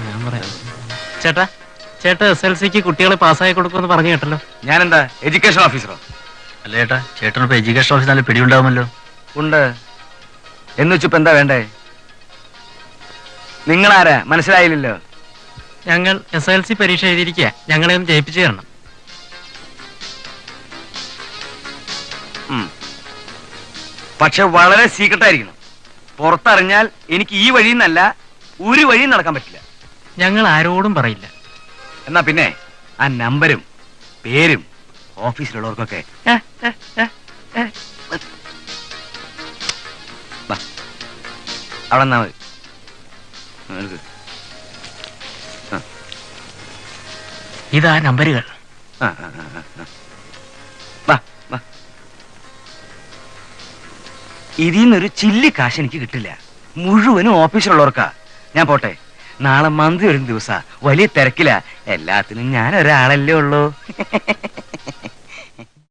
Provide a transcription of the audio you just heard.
ഞാൻ പറയാം. ചേട്ടാ ചേട്ടാ SLCക്ക് കുട്ടികളെ പാസ്സായി കൊടുക്കുമെന്ന് പറഞ്ഞു കേട്ടല്ലോ. ഞാനെന്താ എഡ്യൂക്കേഷൻ ഓഫീസറോ? അല്ല ചേട്ടാ, ചേട്ടനിപ്പോ എഡ്യൂക്കേഷൻ ഓഫീസ് നല്ല പിടിയുണ്ടാവുമല്ലോ. ഉണ്ട്. എന്ന് വെച്ചിപ്പോ എന്താ വേണ്ടേ? നിങ്ങളാരാ മനസ്സിലായില്ലല്ലോ. ഞങ്ങൾ SLC പരീക്ഷ എഴുതിയിരിക്കുക, ഞങ്ങളെ ഒന്ന് ജയിപ്പിച്ചു തരണം. പക്ഷെ വളരെ സീക്രട്ട് ആയിരിക്കണം. പുറത്തറിഞ്ഞാൽ എനിക്ക് ഈ വഴിയിൽ നിന്നല്ല ഒരു വഴിയും നടക്കാൻ പറ്റില്ല. ഞങ്ങൾ ആരോടും പറയില്ല. എന്നാ പിന്നെ ആ നമ്പരും പേരും ഓഫീസിലുള്ളവർക്കൊക്കെ അവിടെ നിന്നാ മതി. ഇതാ നമ്പരുകൾ. ഇതിന്നൊരു ചില്ലി കാശ് എനിക്ക് കിട്ടില്ല. മുഴുവനും ഓഫീസിലുള്ളവർക്കാ. ഞാൻ പോട്ടെ. നാളെ മന്ത്രി വരുന്ന ദിവസാ. വലിയ തിരക്കില. എല്ലാത്തിനും ഞാൻ ഒരാളല്ലേ ഉള്ളൂ.